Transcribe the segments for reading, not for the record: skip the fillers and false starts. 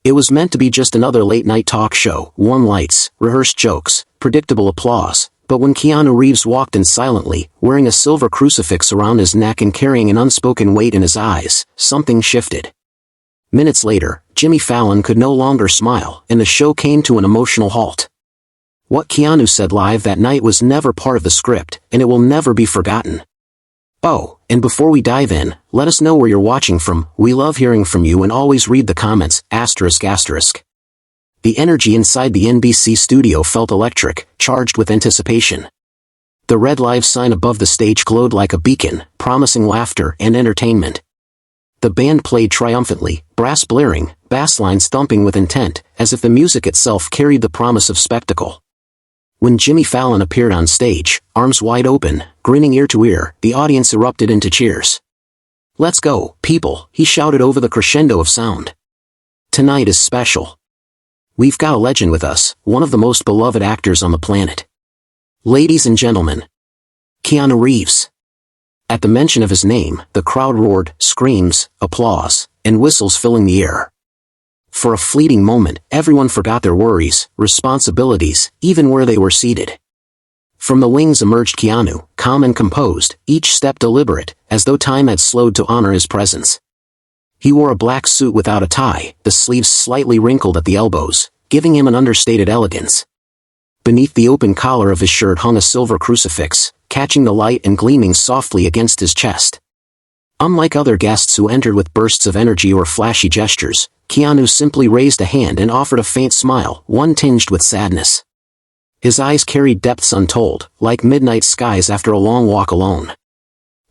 It was meant to be just another late-night talk show, warm lights, rehearsed jokes, predictable applause, but when Keanu Reeves walked in silently, wearing a silver crucifix around his neck and carrying an unspoken weight in his eyes, something shifted. Minutes later, Jimmy Fallon could no longer smile, and the show came to an emotional halt. What Keanu said live that night was never part of the script, and it will never be forgotten. Oh, and before we dive in, let us know where you're watching from. We love hearing from you and always read the comments, ****. The energy inside the NBC studio felt electric, charged with anticipation. The red live sign above the stage glowed like a beacon, promising laughter and entertainment. The band played triumphantly, brass blaring, bass lines thumping with intent, as if the music itself carried the promise of spectacle. When Jimmy Fallon appeared on stage, arms wide open, grinning ear to ear, the audience erupted into cheers. "Let's go, people," he shouted over the crescendo of sound. "Tonight is special. We've got a legend with us, one of the most beloved actors on the planet. Ladies and gentlemen, Keanu Reeves." At the mention of his name, the crowd roared, screams, applause, and whistles filling the air. For a fleeting moment, everyone forgot their worries, responsibilities, even where they were seated. From the wings emerged Keanu, calm and composed, each step deliberate, as though time had slowed to honor his presence. He wore a black suit without a tie, the sleeves slightly wrinkled at the elbows, giving him an understated elegance. Beneath the open collar of his shirt hung a silver crucifix, catching the light and gleaming softly against his chest. Unlike other guests who entered with bursts of energy or flashy gestures, Keanu simply raised a hand and offered a faint smile, one tinged with sadness. His eyes carried depths untold, like midnight skies after a long walk alone.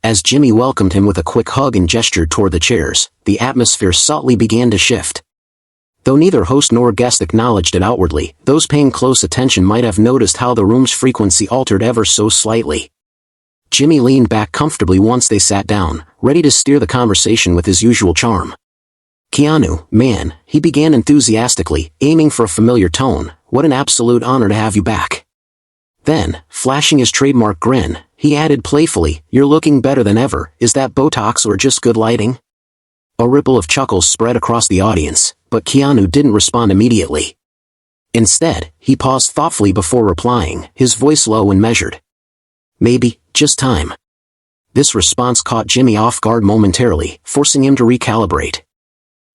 As Jimmy welcomed him with a quick hug and gestured toward the chairs, the atmosphere subtly began to shift. Though neither host nor guest acknowledged it outwardly, those paying close attention might have noticed how the room's frequency altered ever so slightly. Jimmy leaned back comfortably once they sat down, ready to steer the conversation with his usual charm. "Keanu, man," he began enthusiastically, aiming for a familiar tone, "what an absolute honor to have you back." Then, flashing his trademark grin, he added playfully, "You're looking better than ever. Is that Botox or just good lighting?" A ripple of chuckles spread across the audience, but Keanu didn't respond immediately. Instead, he paused thoughtfully before replying, his voice low and measured. "Maybe, just time." This response caught Jimmy off guard momentarily, forcing him to recalibrate.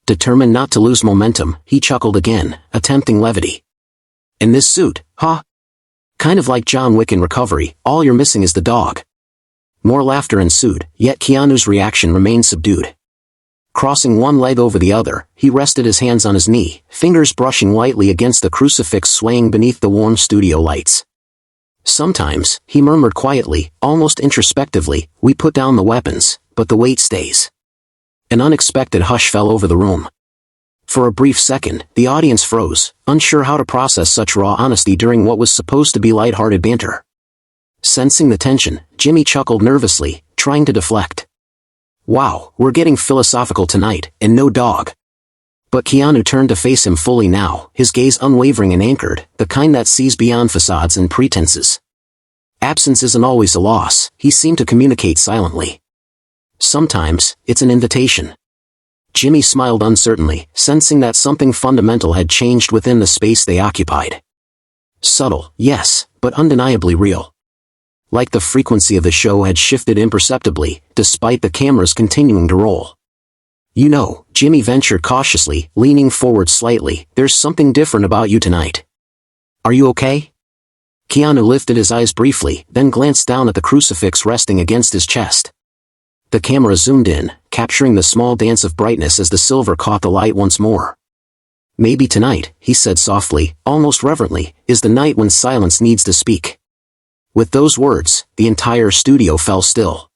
Determined not to lose momentum, he chuckled again, attempting levity. "In this suit, huh? Kind of like John Wick in Recovery, all you're missing is the dog." More laughter ensued, yet Keanu's reaction remained subdued. Crossing one leg over the other, he rested his hands on his knee, fingers brushing lightly against the crucifix swaying beneath the warm studio lights. Sometimes, he murmured quietly, almost introspectively, "We put down the weapons, but the weight stays." An unexpected hush fell over the room. For a brief second, the audience froze, unsure how to process such raw honesty during what was supposed to be light-hearted banter. Sensing the tension, Jimmy chuckled nervously, trying to deflect. "Wow, we're getting philosophical tonight, and no dog." But Keanu turned to face him fully now, his gaze unwavering and anchored, the kind that sees beyond facades and pretenses. "Absence isn't always a loss," he seemed to communicate silently. "Sometimes, it's an invitation." Jimmy smiled uncertainly, sensing that something fundamental had changed within the space they occupied. Subtle, yes, but undeniably real. Like the frequency of the show had shifted imperceptibly, despite the cameras continuing to roll. "You know," Jimmy ventured cautiously, leaning forward slightly, "there's something different about you tonight. Are you okay?" Keanu lifted his eyes briefly, then glanced down at the crucifix resting against his chest. The camera zoomed in, capturing the small dance of brightness as the silver caught the light once more. "Maybe tonight," he said softly, almost reverently, "is the night when silence needs to speak." With those words, the entire studio fell still.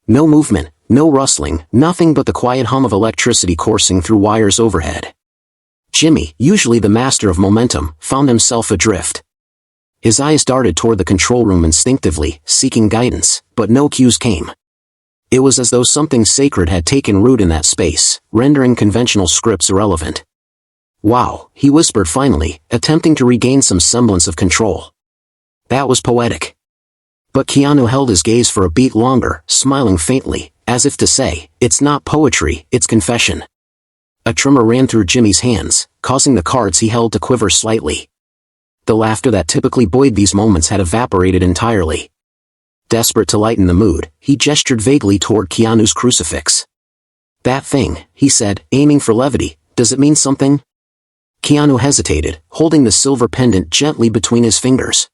No movement, no rustling, nothing but the quiet hum of electricity coursing through wires overhead. Jimmy, usually the master of momentum, found himself adrift. His eyes darted toward the control room instinctively, seeking guidance, but no cues came. It was as though something sacred had taken root in that space, rendering conventional scripts irrelevant. "Wow," he whispered finally, attempting to regain some semblance of control. That was poetic. But Keanu held his gaze for a beat longer, smiling faintly, as if to say, "It's not poetry, it's confession." A tremor ran through Jimmy's hands, causing the cards he held to quiver slightly. The laughter that typically buoyed these moments had evaporated entirely. Desperate to lighten the mood, he gestured vaguely toward Keanu's crucifix. "That thing," he said, aiming for levity, "does it mean something?" Keanu hesitated, holding the silver pendant gently between his fingers.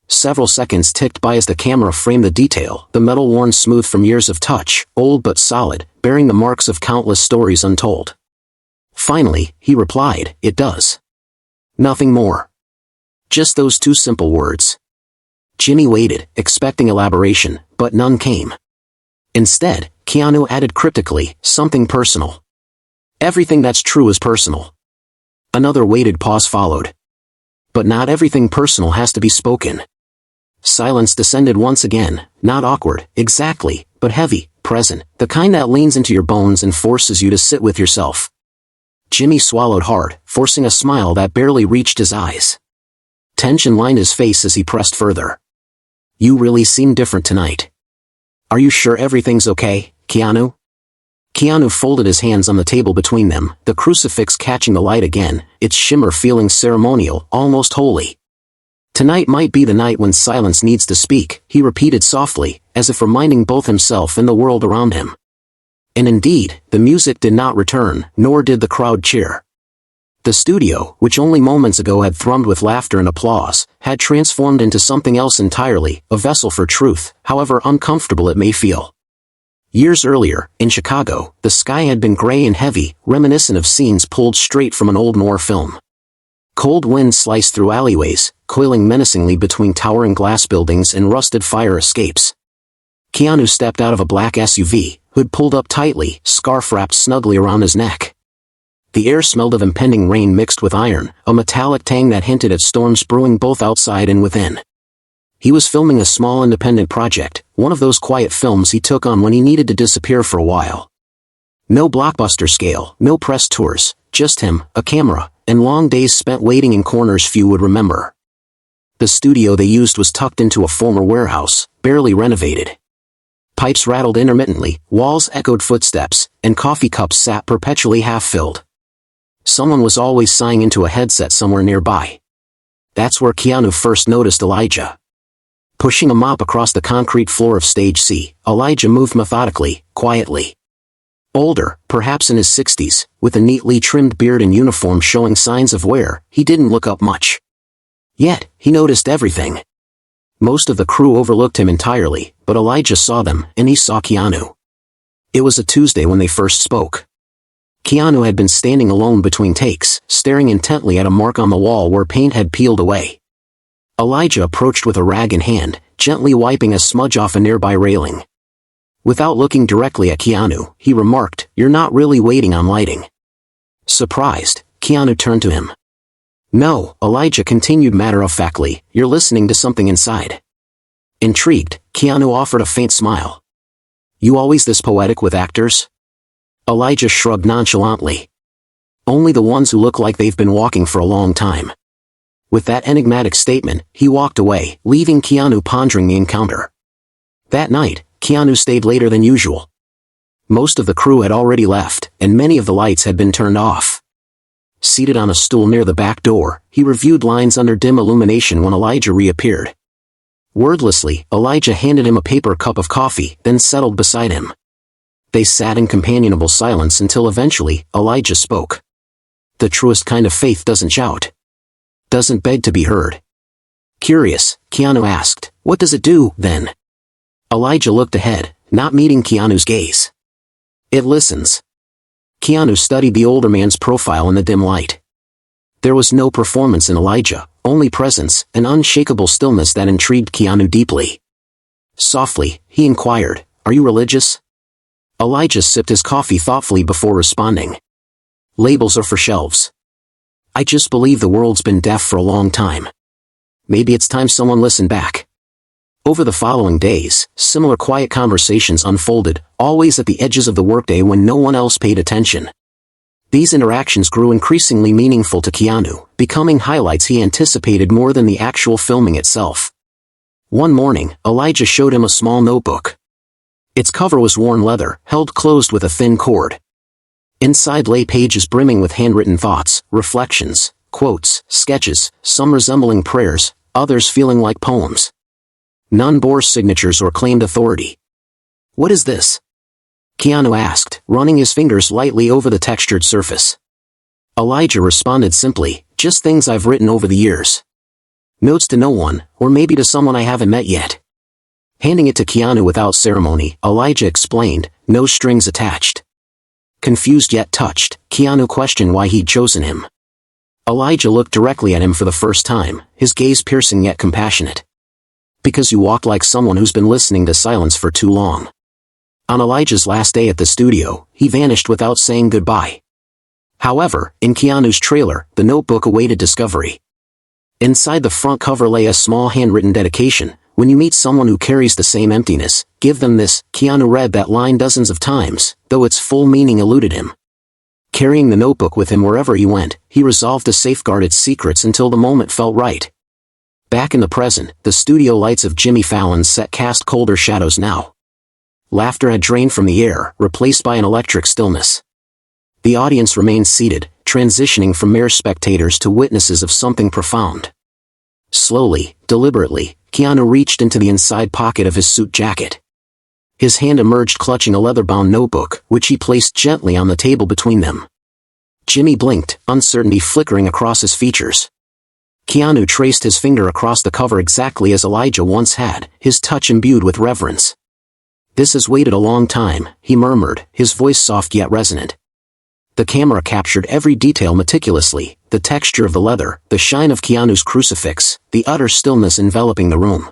Several seconds ticked by as the camera framed the detail, the metal worn smooth from years of touch, old but solid, bearing the marks of countless stories untold. Finally, he replied, "It does." Nothing more. Just those two simple words. Jimmy waited, expecting elaboration, but none came. Instead, Keanu added cryptically, "Something personal. Everything that's true is personal." Another weighted pause followed. But not everything personal has to be spoken. Silence descended once again, not awkward, exactly, but heavy, present, the kind that leans into your bones and forces you to sit with yourself. Jimmy swallowed hard, forcing a smile that barely reached his eyes. Tension lined his face as he pressed further. "You really seem different tonight. Are you sure everything's okay, Keanu?" Keanu folded his hands on the table between them, the crucifix catching the light again, its shimmer feeling ceremonial, almost holy. "Tonight might be the night when silence needs to speak," he repeated softly, as if reminding both himself and the world around him. And indeed, the music did not return, nor did the crowd cheer. The studio, which only moments ago had thrummed with laughter and applause, had transformed into something else entirely, a vessel for truth, however uncomfortable it may feel. Years earlier, in Chicago, the sky had been gray and heavy, reminiscent of scenes pulled straight from an old noir film. Cold winds sliced through alleyways, coiling menacingly between towering glass buildings and rusted fire escapes. Keanu stepped out of a black SUV, hood pulled up tightly, scarf wrapped snugly around his neck. The air smelled of impending rain mixed with iron, a metallic tang that hinted at storms brewing both outside and within. He was filming a small independent project, one of those quiet films he took on when he needed to disappear for a while. No blockbuster scale, no press tours, just him, a camera, and long days spent waiting in corners few would remember. The studio they used was tucked into a former warehouse, barely renovated. Pipes rattled intermittently, walls echoed footsteps, and coffee cups sat perpetually half-filled. Someone was always sighing into a headset somewhere nearby. That's where Keanu first noticed Elijah. Pushing a mop across the concrete floor of Stage C, Elijah moved methodically, quietly. Older, perhaps in his 60s, with a neatly trimmed beard and uniform showing signs of wear, he didn't look up much. Yet, he noticed everything. Most of the crew overlooked him entirely, but Elijah saw them, and he saw Keanu. It was a Tuesday when they first spoke. Keanu had been standing alone between takes, staring intently at a mark on the wall where paint had peeled away. Elijah approached with a rag in hand, gently wiping a smudge off a nearby railing. Without looking directly at Keanu, he remarked, "You're not really waiting on lighting." Surprised, Keanu turned to him. "No," Elijah continued matter-of-factly, "you're listening to something inside." Intrigued, Keanu offered a faint smile. "You always this poetic with actors?" Elijah shrugged nonchalantly. "Only the ones who look like they've been walking for a long time." With that enigmatic statement, he walked away, leaving Keanu pondering the encounter. That night, Keanu stayed later than usual. Most of the crew had already left, and many of the lights had been turned off. Seated on a stool near the back door, he reviewed lines under dim illumination when Elijah reappeared. Wordlessly, Elijah handed him a paper cup of coffee, then settled beside him. They sat in companionable silence until eventually, Elijah spoke. "The truest kind of faith doesn't shout. Doesn't beg to be heard." Curious, Keanu asked, "What does it do, then?" Elijah looked ahead, not meeting Keanu's gaze. "It listens." Keanu studied the older man's profile in the dim light. There was no performance in Elijah, only presence, an unshakable stillness that intrigued Keanu deeply. Softly, he inquired, "Are you religious?" Elijah sipped his coffee thoughtfully before responding. "Labels are for shelves. I just believe the world's been deaf for a long time. Maybe it's time someone listened back." Over the following days, similar quiet conversations unfolded, always at the edges of the workday when no one else paid attention. These interactions grew increasingly meaningful to Keanu, becoming highlights he anticipated more than the actual filming itself. One morning, Elijah showed him a small notebook. Its cover was worn leather, held closed with a thin cord. Inside lay pages brimming with handwritten thoughts, reflections, quotes, sketches, some resembling prayers, others feeling like poems. None bore signatures or claimed authority. "What is this?" Keanu asked, running his fingers lightly over the textured surface. Elijah responded simply, "Just things I've written over the years. Notes to no one, or maybe to someone I haven't met yet." Handing it to Keanu without ceremony, Elijah explained, "No strings attached." Confused yet touched, Keanu questioned why he'd chosen him. Elijah looked directly at him for the first time, his gaze piercing yet compassionate. "Because you walk like someone who's been listening to silence for too long." On Elijah's last day at the studio, he vanished without saying goodbye. However, in Keanu's trailer, the notebook awaited discovery. Inside the front cover lay a small handwritten dedication. "When you meet someone who carries the same emptiness, give them this." Keanu read that line dozens of times, though its full meaning eluded him. Carrying the notebook with him wherever he went, he resolved to safeguard its secrets until the moment felt right. Back in the present, the studio lights of Jimmy Fallon's set cast colder shadows now. Laughter had drained from the air, replaced by an electric stillness. The audience remained seated, transitioning from mere spectators to witnesses of something profound. Slowly, deliberately, Keanu reached into the inside pocket of his suit jacket. His hand emerged clutching a leather-bound notebook, which he placed gently on the table between them. Jimmy blinked, uncertainty flickering across his features. Keanu traced his finger across the cover exactly as Elijah once had, his touch imbued with reverence. "This has waited a long time," he murmured, his voice soft yet resonant. The camera captured every detail meticulously, the texture of the leather, the shine of Keanu's crucifix, the utter stillness enveloping the room.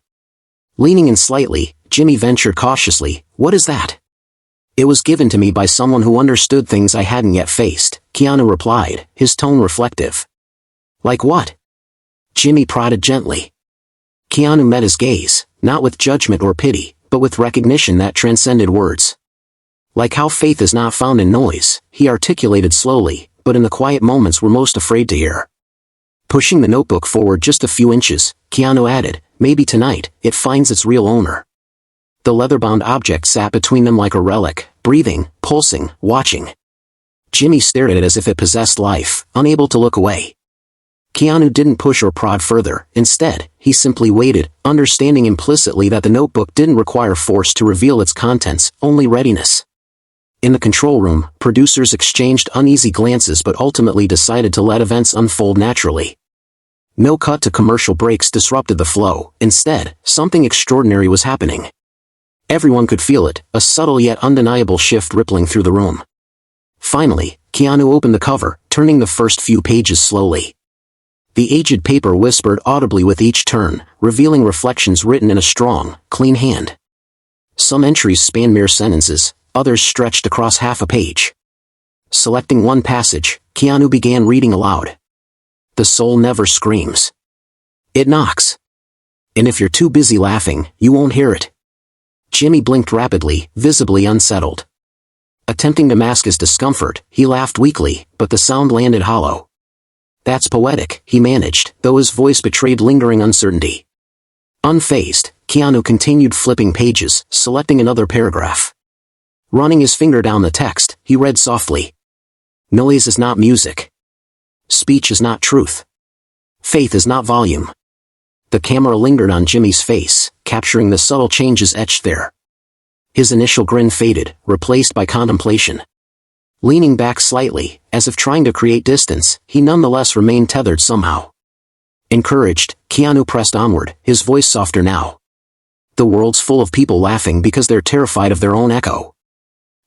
Leaning in slightly, Jimmy ventured cautiously, "What is that?" "It was given to me by someone who understood things I hadn't yet faced," Keanu replied, his tone reflective. "Like what?" Jimmy prodded gently. Keanu met his gaze, not with judgment or pity, but with recognition that transcended words. "Like how faith is not found in noise," he articulated slowly, "but in the quiet moments we're most afraid to hear." Pushing the notebook forward just a few inches, Keanu added, "Maybe tonight, it finds its real owner." The leather-bound object sat between them like a relic, breathing, pulsing, watching. Jimmy stared at it as if it possessed life, unable to look away. Keanu didn't push or prod further, instead, he simply waited, understanding implicitly that the notebook didn't require force to reveal its contents, only readiness. In the control room, producers exchanged uneasy glances but ultimately decided to let events unfold naturally. No cut to commercial breaks disrupted the flow, instead, something extraordinary was happening. Everyone could feel it, a subtle yet undeniable shift rippling through the room. Finally, Keanu opened the cover, turning the first few pages slowly. The aged paper whispered audibly with each turn, revealing reflections written in a strong, clean hand. Some entries spanned mere sentences, others stretched across half a page. Selecting one passage, Keanu began reading aloud. "The soul never screams. It knocks. And if you're too busy laughing, you won't hear it." Jimmy blinked rapidly, visibly unsettled. Attempting to mask his discomfort, he laughed weakly, but the sound landed hollow. "That's poetic," he managed, though his voice betrayed lingering uncertainty. Unfazed, Keanu continued flipping pages, selecting another paragraph. Running his finger down the text, he read softly. "Noise is not music. Speech is not truth. Faith is not volume." The camera lingered on Jimmy's face, capturing the subtle changes etched there. His initial grin faded, replaced by contemplation. Leaning back slightly, as if trying to create distance, he nonetheless remained tethered somehow. Encouraged, Keanu pressed onward, his voice softer now. "The world's full of people laughing because they're terrified of their own echo."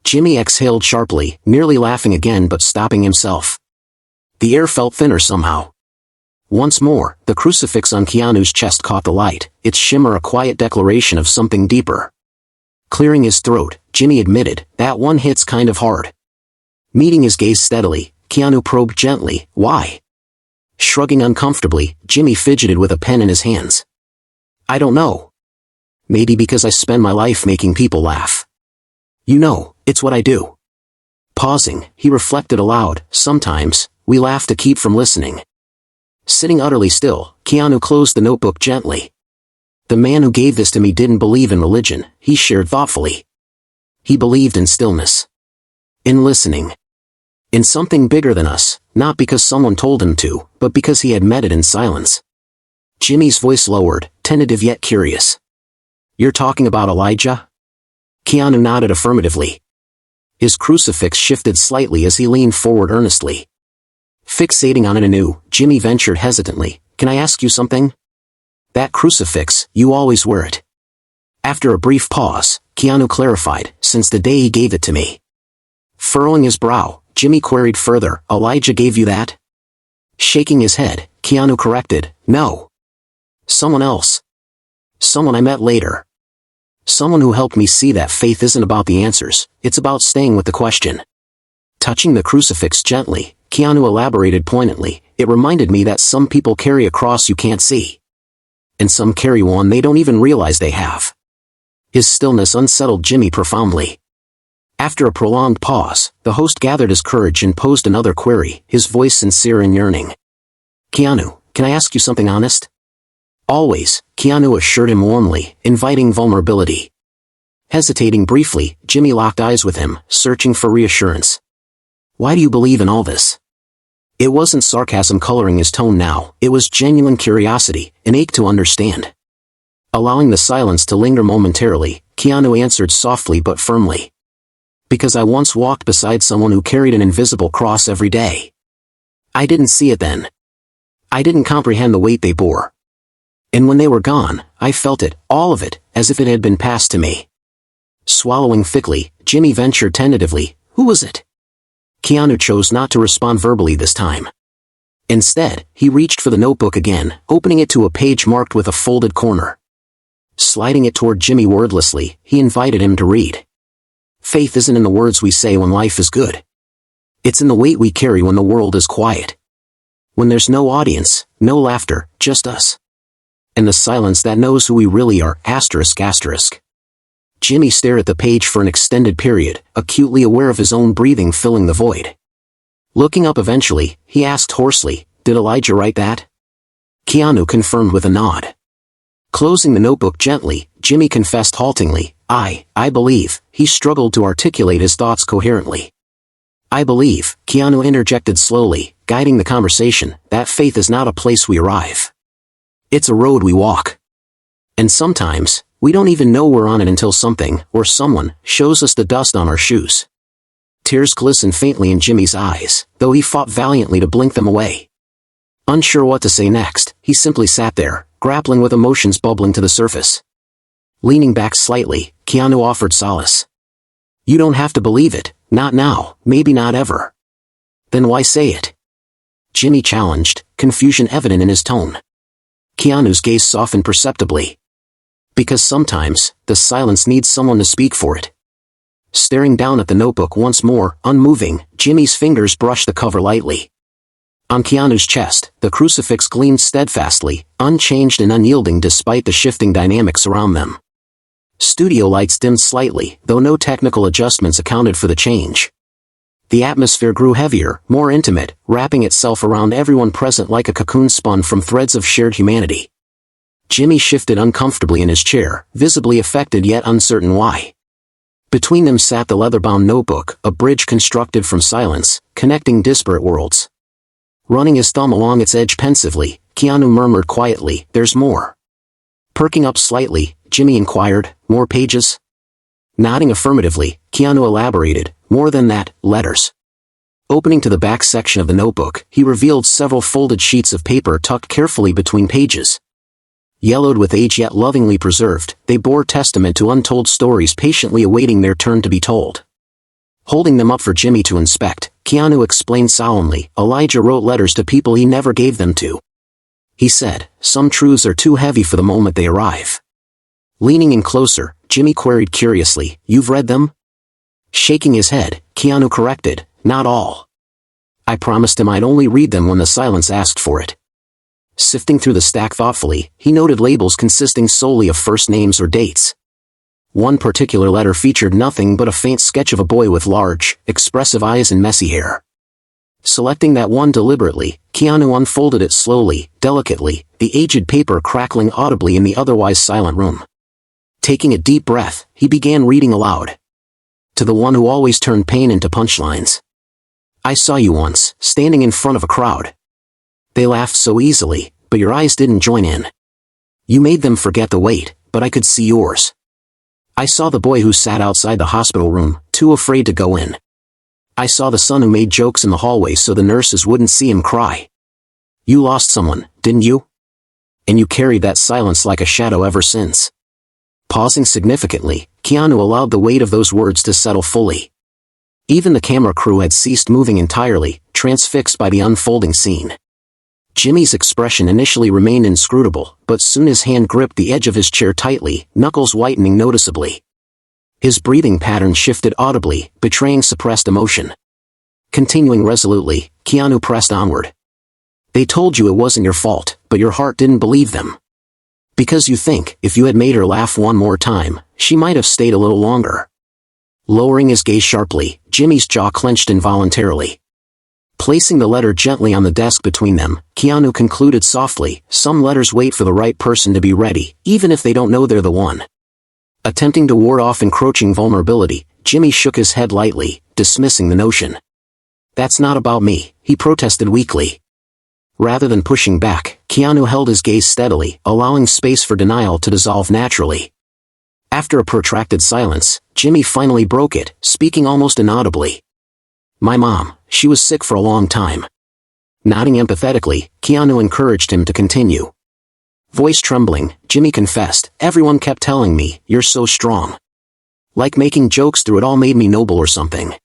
Jimmy exhaled sharply, nearly laughing again but stopping himself. The air felt thinner somehow. Once more, the crucifix on Keanu's chest caught the light, its shimmer a quiet declaration of something deeper. Clearing his throat, Jimmy admitted, "That one hits kind of hard." Meeting his gaze steadily, Keanu probed gently, "Why?" Shrugging uncomfortably, Jimmy fidgeted with a pen in his hands. "I don't know. Maybe because I spend my life making people laugh. You know, it's what I do." Pausing, he reflected aloud, "Sometimes, we laugh to keep from listening." Sitting utterly still, Keanu closed the notebook gently. "The man who gave this to me didn't believe in religion," he shared thoughtfully. "He believed in stillness. In listening. In something bigger than us, not because someone told him to, but because he had met it in silence. Jimmy's voice lowered, tentative yet curious. You're talking about Elijah? Keanu nodded affirmatively. His crucifix shifted slightly as he leaned forward earnestly. Fixating on it anew, Jimmy ventured hesitantly, Can I ask you something? That crucifix, you always wear it. After a brief pause, Keanu clarified, Since the day he gave it to me. Furrowing his brow, Jimmy queried further, Elijah gave you that? Shaking his head, Keanu corrected, No. Someone else. Someone I met later. Someone who helped me see that faith isn't about the answers, it's about staying with the question. Touching the crucifix gently, Keanu elaborated poignantly, It reminded me that some people carry a cross you can't see. And some carry one they don't even realize they have. His stillness unsettled Jimmy profoundly. After a prolonged pause, the host gathered his courage and posed another query, his voice sincere and yearning. Keanu, can I ask you something honest? Always, Keanu assured him warmly, inviting vulnerability. Hesitating briefly, Jimmy locked eyes with him, searching for reassurance. Why do you believe in all this? It wasn't sarcasm coloring his tone now, it was genuine curiosity, an ache to understand. Allowing the silence to linger momentarily, Keanu answered softly but firmly. Because I once walked beside someone who carried an invisible cross every day. I didn't see it then. I didn't comprehend the weight they bore. And when they were gone, I felt it, all of it, as if it had been passed to me. Swallowing thickly, Jimmy ventured tentatively, Who was it? Keanu chose not to respond verbally this time. Instead, he reached for the notebook again, opening it to a page marked with a folded corner. Sliding it toward Jimmy wordlessly, he invited him to read. Faith isn't in the words we say when life is good. It's in the weight we carry when the world is quiet. When there's no audience, no laughter, just us. And the silence that knows who we really are, asterisk asterisk. Jimmy stared at the page for an extended period, acutely aware of his own breathing filling the void. Looking up eventually, he asked hoarsely, Did Elijah write that? Keanu confirmed with a nod. Closing the notebook gently, Jimmy confessed haltingly, I believe, he struggled to articulate his thoughts coherently. I believe, Keanu interjected slowly, guiding the conversation, that faith is not a place we arrive. It's a road we walk. And sometimes, we don't even know we're on it until something, or someone, shows us the dust on our shoes. Tears glistened faintly in Jimmy's eyes, though he fought valiantly to blink them away. Unsure what to say next, he simply sat there, grappling with emotions bubbling to the surface. Leaning back slightly, Keanu offered solace. You don't have to believe it, not now, maybe not ever. Then why say it? Jimmy challenged, confusion evident in his tone. Keanu's gaze softened perceptibly. Because sometimes, the silence needs someone to speak for it. Staring down at the notebook once more, unmoving, Jimmy's fingers brushed the cover lightly. On Keanu's chest, the crucifix gleamed steadfastly, unchanged and unyielding despite the shifting dynamics around them. Studio lights dimmed slightly, though no technical adjustments accounted for the change. The atmosphere grew heavier, more intimate, wrapping itself around everyone present like a cocoon spun from threads of shared humanity. Jimmy shifted uncomfortably in his chair, visibly affected yet uncertain why. Between them sat the leather-bound notebook, a bridge constructed from silence, connecting disparate worlds. Running his thumb along its edge pensively, Keanu murmured quietly, There's more. Perking up slightly, Jimmy inquired, More pages? Nodding affirmatively, Keanu elaborated, More than that, letters. Opening to the back section of the notebook, he revealed several folded sheets of paper tucked carefully between pages. Yellowed with age yet lovingly preserved, they bore testament to untold stories patiently awaiting their turn to be told. Holding them up for Jimmy to inspect, Keanu explained solemnly, Elijah wrote letters to people he never gave them to. He said, Some truths are too heavy for the moment they arrive. Leaning in closer, Jimmy queried curiously, You've read them? Shaking his head, Keanu corrected, Not all. I promised him I'd only read them when the silence asked for it. Sifting through the stack thoughtfully, he noted labels consisting solely of first names or dates. One particular letter featured nothing but a faint sketch of a boy with large, expressive eyes and messy hair. Selecting that one deliberately, Keanu unfolded it slowly, delicately, the aged paper crackling audibly in the otherwise silent room. Taking a deep breath, he began reading aloud. To the one who always turned pain into punchlines. I saw you once, standing in front of a crowd. They laughed so easily, but your eyes didn't join in. You made them forget the wait, but I could see yours. I saw the boy who sat outside the hospital room, too afraid to go in. I saw the son who made jokes in the hallway so the nurses wouldn't see him cry. You lost someone, didn't you? And you carried that silence like a shadow ever since. Pausing significantly, Keanu allowed the weight of those words to settle fully. Even the camera crew had ceased moving entirely, transfixed by the unfolding scene. Jimmy's expression initially remained inscrutable, but soon his hand gripped the edge of his chair tightly, knuckles whitening noticeably. His breathing pattern shifted audibly, betraying suppressed emotion. Continuing resolutely, Keanu pressed onward. They told you it wasn't your fault, but your heart didn't believe them. Because you think, if you had made her laugh one more time, she might have stayed a little longer. Lowering his gaze sharply, Jimmy's jaw clenched involuntarily. Placing the letter gently on the desk between them, Keanu concluded softly, some letters wait for the right person to be ready, even if they don't know they're the one. Attempting to ward off encroaching vulnerability, Jimmy shook his head lightly, dismissing the notion. That's not about me, he protested weakly. Rather than pushing back, Keanu held his gaze steadily, allowing space for denial to dissolve naturally. After a protracted silence, Jimmy finally broke it, speaking almost inaudibly. My mom, she was sick for a long time. Nodding empathetically, Keanu encouraged him to continue. Voice trembling, Jimmy confessed, everyone kept telling me, you're so strong. Like making jokes through it all made me noble or something.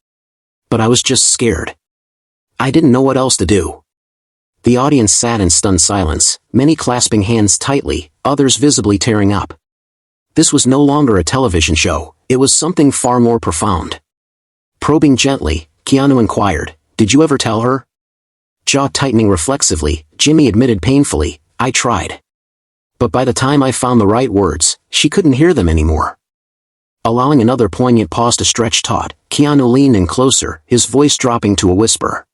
But I was just scared. I didn't know what else to do. The audience sat in stunned silence, many clasping hands tightly, others visibly tearing up. This was no longer a television show, it was something far more profound. Probing gently, Keanu inquired, did you ever tell her? Jaw tightening reflexively, Jimmy admitted painfully, I tried. But by the time I found the right words, she couldn't hear them anymore. Allowing another poignant pause to stretch taut, Keanu leaned in closer, his voice dropping to a whisper.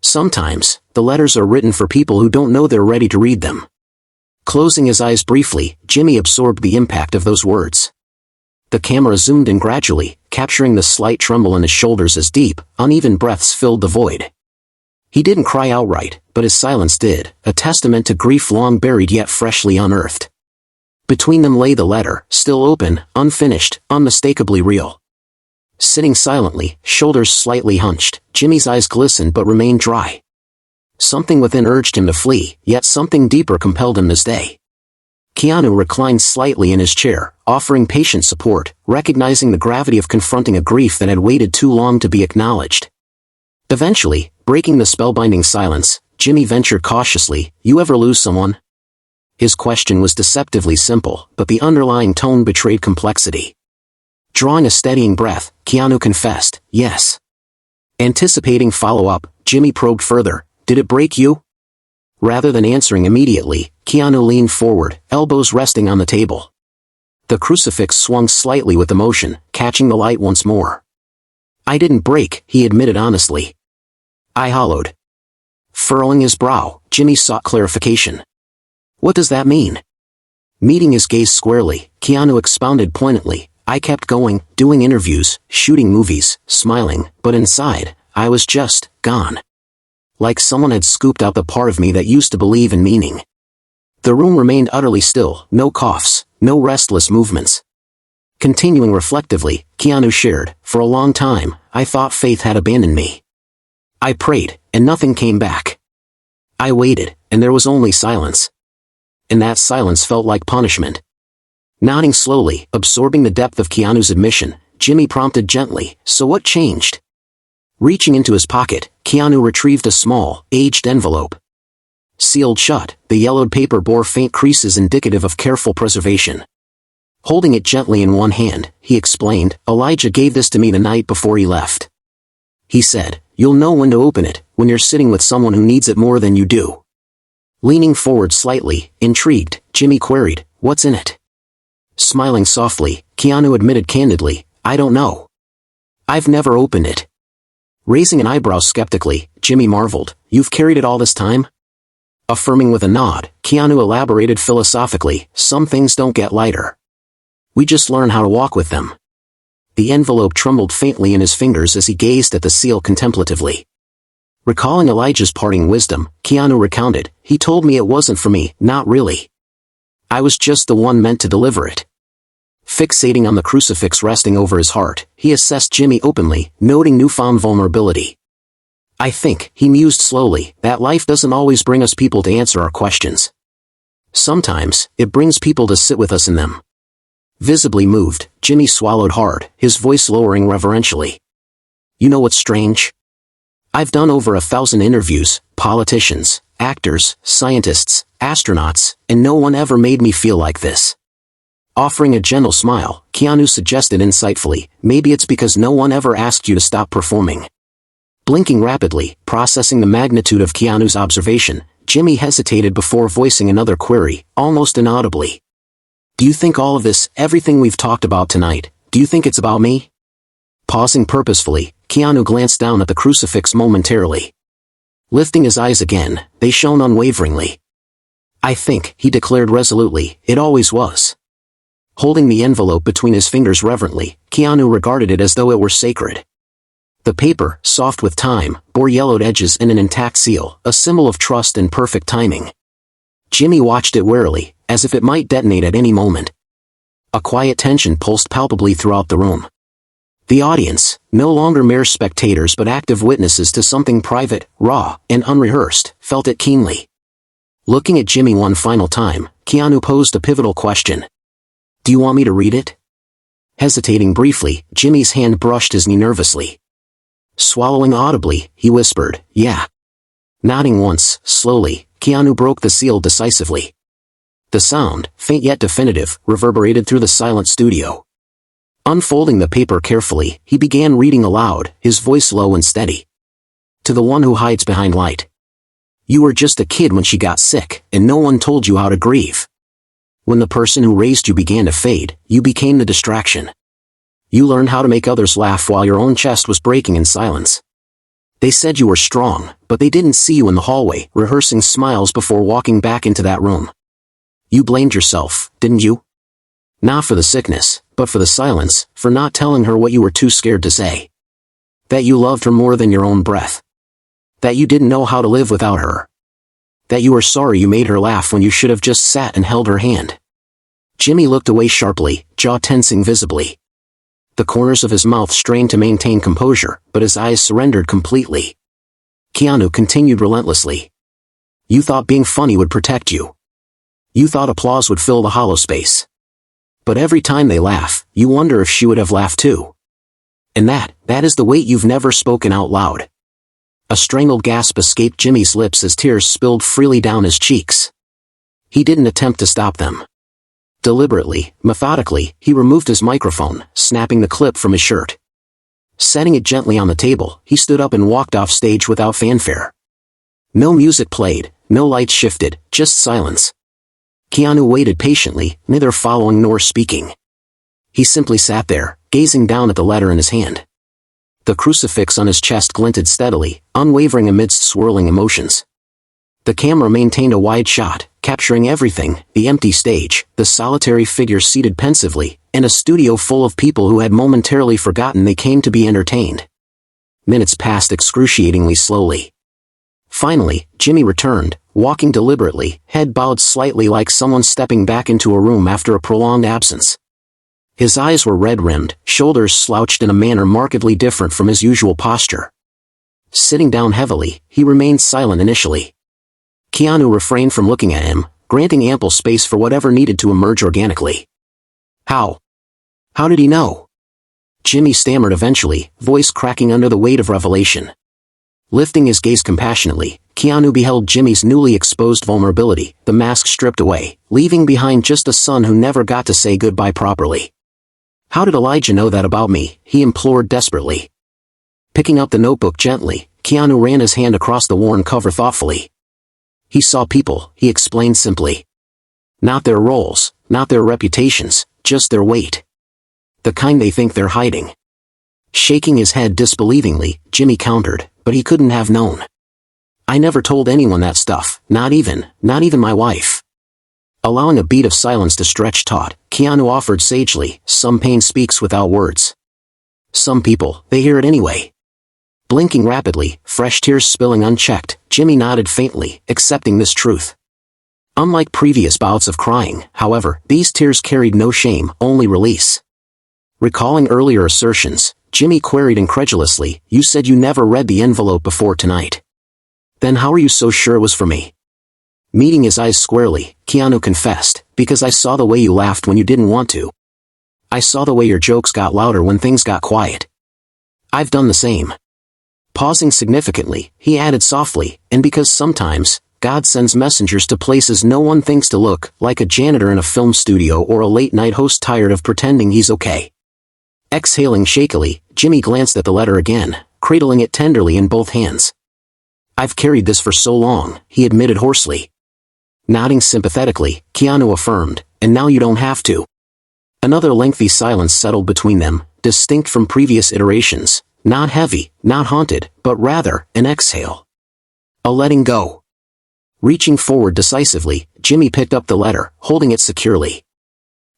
Sometimes, the letters are written for people who don't know they're ready to read them. Closing his eyes briefly, Jimmy absorbed the impact of those words. The camera zoomed in gradually, capturing the slight tremble in his shoulders as deep, uneven breaths filled the void. He didn't cry outright, but his silence did, a testament to grief long buried yet freshly unearthed. Between them lay the letter, still open, unfinished, unmistakably real. Sitting silently, shoulders slightly hunched, Jimmy's eyes glistened but remained dry. Something within urged him to flee, yet something deeper compelled him to stay. Keanu reclined slightly in his chair, offering patient support, recognizing the gravity of confronting a grief that had waited too long to be acknowledged. Eventually, breaking the spellbinding silence, Jimmy ventured cautiously, you ever lose someone? His question was deceptively simple, but the underlying tone betrayed complexity. Drawing a steadying breath, Keanu confessed, yes. Anticipating follow-up, Jimmy probed further, did it break you? Rather than answering immediately, Keanu leaned forward, elbows resting on the table. The crucifix swung slightly with emotion, catching the light once more. I didn't break, he admitted honestly. I hollowed. Furrowing his brow, Jimmy sought clarification. What does that mean? Meeting his gaze squarely, Keanu expounded poignantly, I kept going, doing interviews, shooting movies, smiling, but inside, I was just gone. Like someone had scooped out the part of me that used to believe in meaning. The room remained utterly still, no coughs, no restless movements. Continuing reflectively, Keanu shared, for a long time, I thought faith had abandoned me. I prayed, and nothing came back. I waited, and there was only silence. And that silence felt like punishment. Nodding slowly, absorbing the depth of Keanu's admission, Jimmy prompted gently, so what changed? Reaching into his pocket, Keanu retrieved a small, aged envelope. Sealed shut, the yellowed paper bore faint creases indicative of careful preservation. Holding it gently in one hand, he explained, Elijah gave this to me the night before he left. He said, you'll know when to open it, when you're sitting with someone who needs it more than you do. Leaning forward slightly, intrigued, Jimmy queried, what's in it? Smiling softly, Keanu admitted candidly, I don't know. I've never opened it. Raising an eyebrow skeptically, Jimmy marveled, you've carried it all this time? Affirming with a nod, Keanu elaborated philosophically, some things don't get lighter. We just learn how to walk with them. The envelope trembled faintly in his fingers as he gazed at the seal contemplatively. Recalling Elijah's parting wisdom, Keanu recounted, "He told me it wasn't for me, not really. I was just the one meant to deliver it." Fixating on the crucifix resting over his heart, he assessed Jimmy openly, noting newfound vulnerability. "I think," he mused slowly, "that life doesn't always bring us people to answer our questions. Sometimes, it brings people to sit with us in them." Visibly moved, Jimmy swallowed hard, his voice lowering reverentially. "You know what's strange? I've done over 1,000 interviews, politicians, actors, scientists, astronauts, and no one ever made me feel like this." Offering a gentle smile, Keanu suggested insightfully, "Maybe it's because no one ever asked you to stop performing." Blinking rapidly, processing the magnitude of Keanu's observation, Jimmy hesitated before voicing another query, almost inaudibly. "Do you think all of this, everything we've talked about tonight, do you think it's about me?" Pausing purposefully, Keanu glanced down at the crucifix momentarily. Lifting his eyes again, they shone unwaveringly. "I think," he declared resolutely, "it always was." Holding the envelope between his fingers reverently, Keanu regarded it as though it were sacred. The paper, soft with time, bore yellowed edges and an intact seal, a symbol of trust and perfect timing. Jimmy watched it warily, as if it might detonate at any moment. A quiet tension pulsed palpably throughout the room. The audience, no longer mere spectators but active witnesses to something private, raw, and unrehearsed, felt it keenly. Looking at Jimmy one final time, Keanu posed a pivotal question. "Do you want me to read it?" Hesitating briefly, Jimmy's hand brushed his knee nervously. Swallowing audibly, he whispered, "Yeah." Nodding once, slowly, Keanu broke the seal decisively. The sound, faint yet definitive, reverberated through the silent studio. Unfolding the paper carefully, he began reading aloud, his voice low and steady. "To the one who hides behind light. You were just a kid when she got sick, and no one told you how to grieve. When the person who raised you began to fade, you became the distraction. You learned how to make others laugh while your own chest was breaking in silence. They said you were strong, but they didn't see you in the hallway, rehearsing smiles before walking back into that room. You blamed yourself, didn't you? Not for the sickness, but for the silence, for not telling her what you were too scared to say. That you loved her more than your own breath. That you didn't know how to live without her. That you were sorry you made her laugh when you should have just sat and held her hand." Jimmy looked away sharply, jaw tensing visibly. The corners of his mouth strained to maintain composure, but his eyes surrendered completely. Keanu continued relentlessly. "You thought being funny would protect you. You thought applause would fill the hollow space. But every time they laugh, you wonder if she would have laughed too. And that is the weight you've never spoken out loud." A strangled gasp escaped Jimmy's lips as tears spilled freely down his cheeks. He didn't attempt to stop them. Deliberately, methodically, he removed his microphone, snapping the clip from his shirt. Setting it gently on the table, he stood up and walked off stage without fanfare. No music played, no lights shifted, just silence. Keanu waited patiently, neither following nor speaking. He simply sat there, gazing down at the letter in his hand. The crucifix on his chest glinted steadily, unwavering amidst swirling emotions. The camera maintained a wide shot, capturing everything, the empty stage, the solitary figure seated pensively, and a studio full of people who had momentarily forgotten they came to be entertained. Minutes passed excruciatingly slowly. Finally, Jimmy returned, walking deliberately, head bowed slightly like someone stepping back into a room after a prolonged absence. His eyes were red-rimmed, shoulders slouched in a manner markedly different from his usual posture. Sitting down heavily, he remained silent initially. Keanu refrained from looking at him, granting ample space for whatever needed to emerge organically. How did he know?" Jimmy stammered eventually, voice cracking under the weight of revelation. Lifting his gaze compassionately, Keanu beheld Jimmy's newly exposed vulnerability, the mask stripped away, leaving behind just a son who never got to say goodbye properly. "How did Elijah know that about me?" he implored desperately. Picking up the notebook gently, Keanu ran his hand across the worn cover thoughtfully. "He saw people," he explained simply. "Not their roles, not their reputations, just their weight. The kind they think they're hiding." Shaking his head disbelievingly, Jimmy countered, "But he couldn't have known. I never told anyone that stuff, not even my wife." Allowing a beat of silence to stretch taut, Keanu offered sagely, "Some pain speaks without words. Some people, they hear it anyway. Blinking rapidly, fresh tears spilling unchecked, Jimmy nodded faintly, accepting this truth. Unlike previous bouts of crying, however, these tears carried no shame, only release. Recalling earlier assertions, Jimmy queried incredulously, "You said you never read the envelope before tonight. Then how are you so sure it was for me?" Meeting his eyes squarely, Keanu confessed, "Because I saw the way you laughed when you didn't want to. I saw the way your jokes got louder when things got quiet. I've done the same." Pausing significantly, he added softly, "And because sometimes, God sends messengers to places no one thinks to look, like a janitor in a film studio or a late-night host tired of pretending he's okay." Exhaling shakily, Jimmy glanced at the letter again, cradling it tenderly in both hands. "I've carried this for so long," he admitted hoarsely. Nodding sympathetically, Keanu affirmed, "And now you don't have to." Another lengthy silence settled between them, distinct from previous iterations, not heavy, not haunted, but rather, an exhale. A letting go. Reaching forward decisively, Jimmy picked up the letter, holding it securely.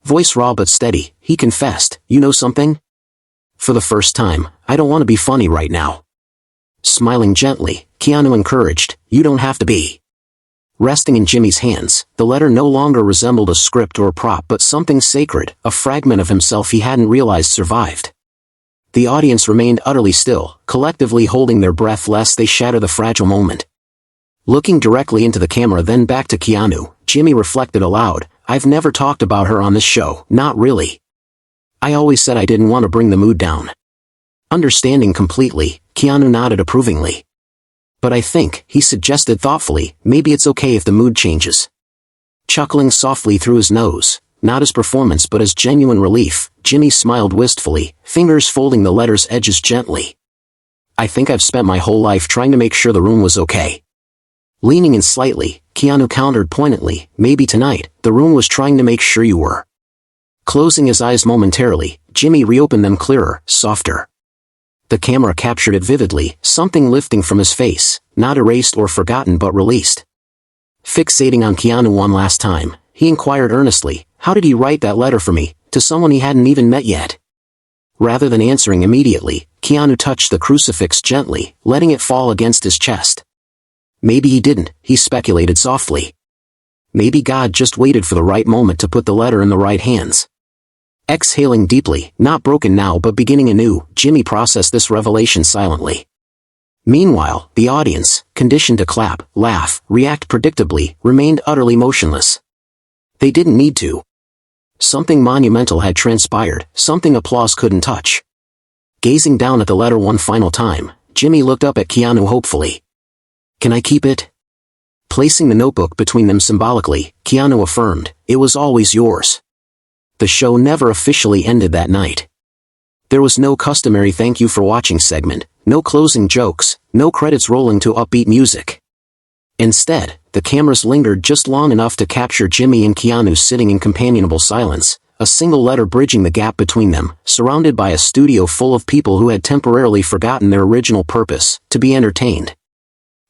Voice raw but steady, he confessed, "You know something? For the first time, I don't want to be funny right now." Smiling gently, Keanu encouraged, "You don't have to be." Resting in Jimmy's hands, the letter no longer resembled a script or prop but something sacred, a fragment of himself he hadn't realized survived. The audience remained utterly still, collectively holding their breath lest they shatter the fragile moment. Looking directly into the camera then back to Keanu, Jimmy reflected aloud, "I've never talked about her on this show, not really. I always said I didn't want to bring the mood down." Understanding completely, Keanu nodded approvingly. "But I think," he suggested thoughtfully, "maybe it's okay if the mood changes." Chuckling softly through his nose, not as performance but as genuine relief, Jimmy smiled wistfully, fingers folding the letter's edges gently. "I think I've spent my whole life trying to make sure the room was okay." Leaning in slightly, Keanu countered pointedly, "Maybe tonight, the room was trying to make sure you were." Closing his eyes momentarily, Jimmy reopened them clearer, softer. The camera captured it vividly, something lifting from his face, not erased or forgotten but released. Fixating on Keanu one last time, he inquired earnestly, "How did he write that letter for me, to someone he hadn't even met yet?" Rather than answering immediately, Keanu touched the crucifix gently, letting it fall against his chest. "Maybe he didn't," he speculated softly. "Maybe God just waited for the right moment to put the letter in the right hands." Exhaling deeply, not broken now but beginning anew, Jimmy processed this revelation silently. Meanwhile, the audience, conditioned to clap, laugh, react predictably, remained utterly motionless. They didn't need to. Something monumental had transpired, something applause couldn't touch. Gazing down at the letter one final time, Jimmy looked up at Keanu hopefully. "Can I keep it?" Placing the notebook between them symbolically, Keanu affirmed, "It was always yours." The show never officially ended that night. There was no customary "thank you for watching" segment, no closing jokes, no credits rolling to upbeat music. Instead, the cameras lingered just long enough to capture Jimmy and Keanu sitting in companionable silence, a single letter bridging the gap between them, surrounded by a studio full of people who had temporarily forgotten their original purpose, to be entertained.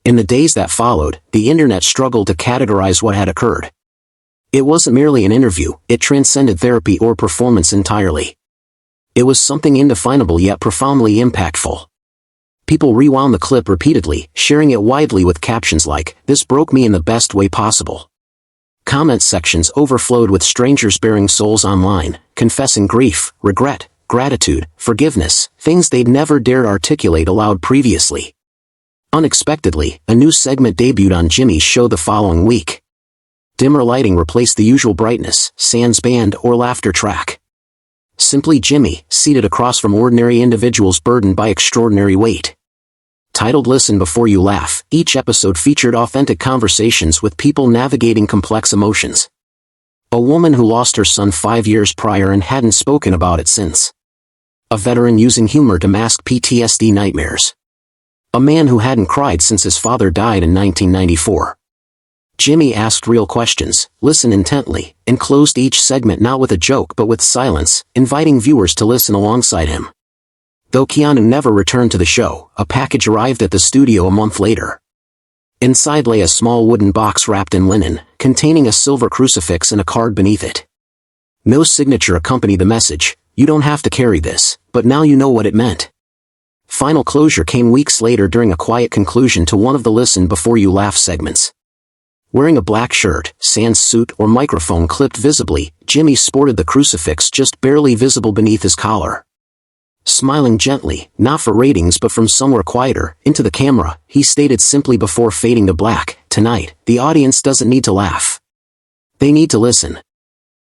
In the days that followed, the internet struggled to categorize what had occurred. It wasn't merely an interview, it transcended therapy or performance entirely. It was something indefinable yet profoundly impactful. People rewound the clip repeatedly, sharing it widely with captions like, "This broke me in the best way possible." Comment sections overflowed with strangers bearing souls online, confessing grief, regret, gratitude, forgiveness, things they'd never dared articulate aloud previously. Unexpectedly, a new segment debuted on Jimmy's show the following week. Dimmer lighting replaced the usual brightness, sans band or laughter track. Simply Jimmy, seated across from ordinary individuals burdened by extraordinary weight. Titled "Listen Before You Laugh," each episode featured authentic conversations with people navigating complex emotions. A woman who lost her son 5 years prior and hadn't spoken about it since. A veteran using humor to mask PTSD nightmares. A man who hadn't cried since his father died in 1994. Jimmy asked real questions, listened intently, and closed each segment not with a joke but with silence, inviting viewers to listen alongside him. Though Keanu never returned to the show, a package arrived at the studio a month later. Inside lay a small wooden box wrapped in linen, containing a silver crucifix and a card beneath it. No signature accompanied the message, "You don't have to carry this, but now you know what it meant." Final closure came weeks later during a quiet conclusion to one of the Listen Before You Laugh segments. Wearing a black shirt, sans suit or microphone clipped visibly, Jimmy sported the crucifix just barely visible beneath his collar. Smiling gently, not for ratings but from somewhere quieter, into the camera, he stated simply before fading to black, "Tonight, the audience doesn't need to laugh. They need to listen."